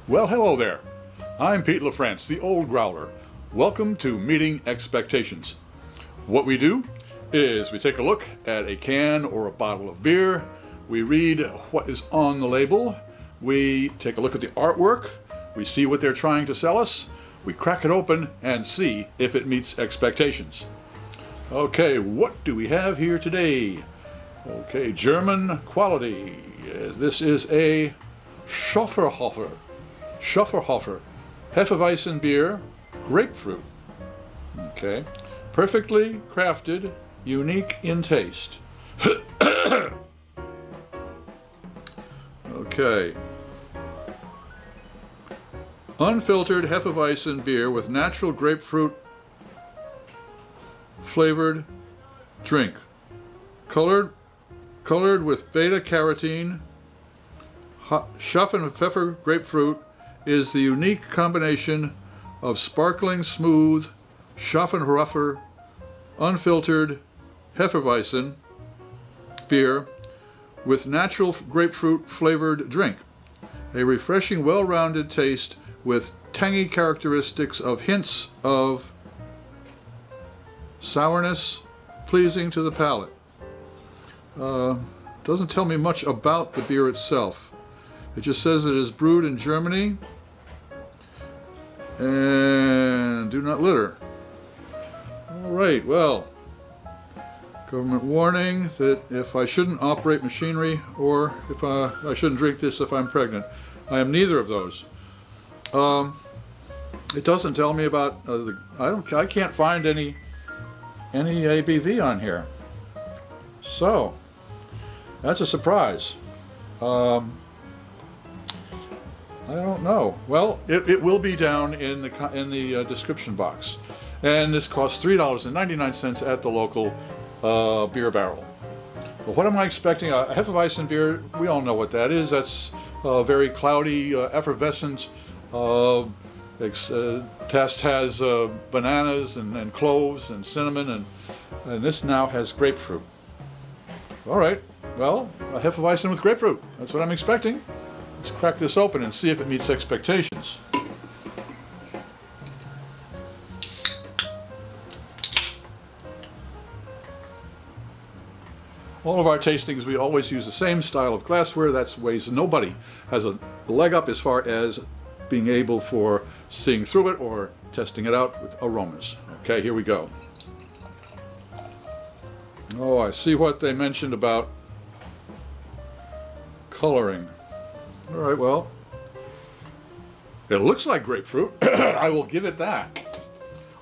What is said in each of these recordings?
Well, hello there. I'm Pete LaFrance, the old Growler. Welcome to Meeting Expectations. What we do is we take a look at a can or a bottle of beer, we read what is on the label, we take a look at the artwork, we see what they're trying to sell us, we crack it open and see if it meets expectations. Okay, what do we have here today? Okay, German quality. This is a Schofferhofer Hefeweizen beer, grapefruit. Okay, perfectly crafted, unique in taste. Okay, unfiltered Hefeweizen beer with natural grapefruit flavored drink, colored with beta carotene. Schöfferhofer Grapefruit is the unique combination of sparkling smooth Schöfferhofer unfiltered Hefeweizen beer with natural grapefruit flavored drink. A refreshing, well-rounded taste with tangy characteristics of hints of sourness, pleasing to the palate. Doesn't tell me much about the beer itself. It just says it is brewed in Germany and do not litter. All right, well, government warning that if I shouldn't operate machinery or if I shouldn't drink this if I'm pregnant. I am neither of those. It doesn't tell me about I can't find any ABV on here. So that's a surprise. I don't know. Well, it will be down in the description box, and this costs $3.99 at the local beer barrel. But what am I expecting? A Hefeweizen beer, we all know what that is. That's very cloudy, effervescent. Test has bananas and cloves and cinnamon, and this now has grapefruit. All right, well, a Hefeweizen with grapefruit. That's what I'm expecting. Let's crack this open and see if it meets expectations. All of our tastings, we always use the same style of glassware. That's ways nobody has a leg up as far as being able for seeing through it or testing it out with aromas. Okay, here we go. Oh, I see what they mentioned about coloring. All right, well, it looks like grapefruit. I will give it that.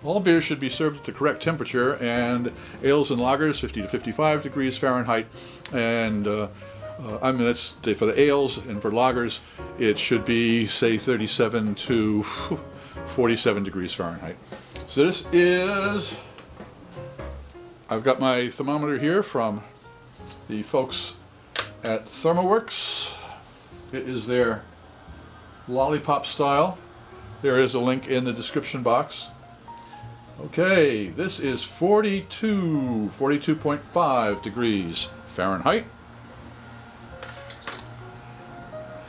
All beers should be served at the correct temperature, and ales and lagers 50 to 55 degrees Fahrenheit, and I mean that's for the ales, and for lagers it should be say 37 to 47 degrees Fahrenheit. So this is, I've got my thermometer here from the folks at ThermoWorks. It is their lollipop style. There is a link in the description box. Okay, this is 42.5 degrees Fahrenheit.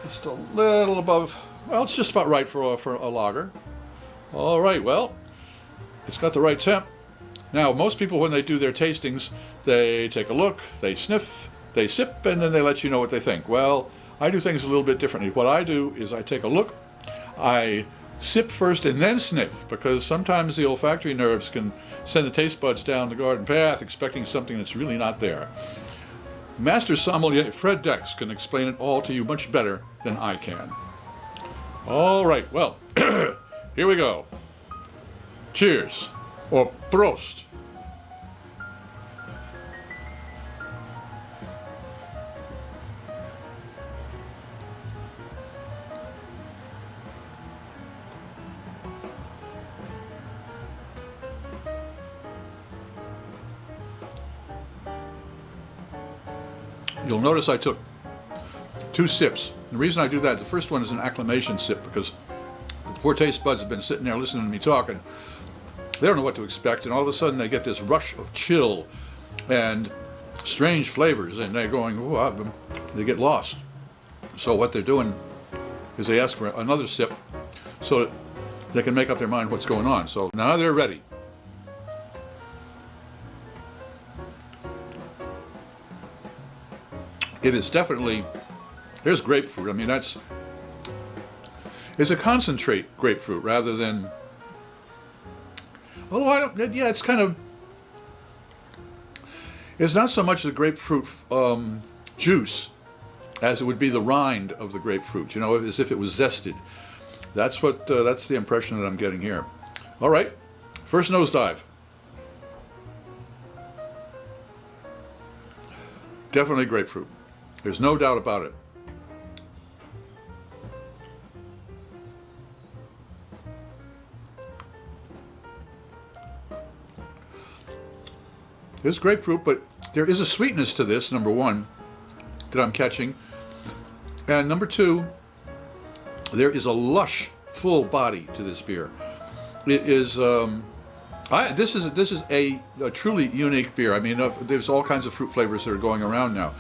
Just a little above, well, it's just about right for a lager. All right, well, it's got the right temp. Now, most people, when they do their tastings, they take a look, they sniff, they sip, and then they let you know what they think. Well, I do things a little bit differently. What I do is I take a look, I sip first and then sniff, because sometimes the olfactory nerves can send the taste buds down the garden path expecting something that's really not there. Master sommelier Fred Dex can explain it all to you much better than I can. All right, well, here we go. Cheers, or Prost. You'll notice I took 2 sips. The reason I do that, the first one is an acclimation sip, because the poor taste buds have been sitting there listening to me talking. They don't know what to expect, and all of a sudden they get this rush of chill and strange flavors, and they're going, oh, they get lost. So what they're doing as they ask for another sip so that they can make up their mind what's going on. So now they're ready. It is definitely, there's grapefruit. I mean, it's a concentrate grapefruit rather than, although I don't, yeah, it's kind of, it's not so much the grapefruit juice as it would be the rind of the grapefruit, you know, as if it was zested. That's the impression that I'm getting here. All right, first nosedive. Definitely grapefruit. There's no doubt about it. It's grapefruit, but there is a sweetness to this, number one, that I'm catching. And number two, there is a lush, full body to this beer. It is, this is a truly unique beer. I mean, there's all kinds of fruit flavors that are going around now.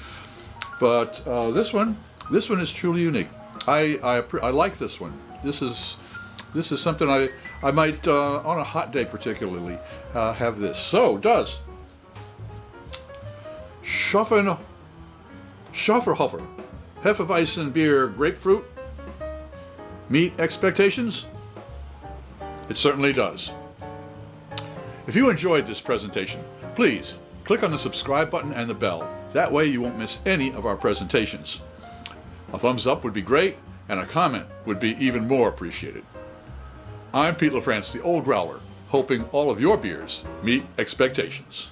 But this one is truly unique. I like this one. This is something I might on a hot day particularly have this. So does Schöfferhofer Hefeweizen beer grapefruit meet expectations? It certainly does. If you enjoyed this presentation, please click on the subscribe button and the bell. That way you won't miss any of our presentations. A thumbs up would be great, and a comment would be even more appreciated. I'm Pete LaFrance, the Old Growler, hoping all of your beers meet expectations.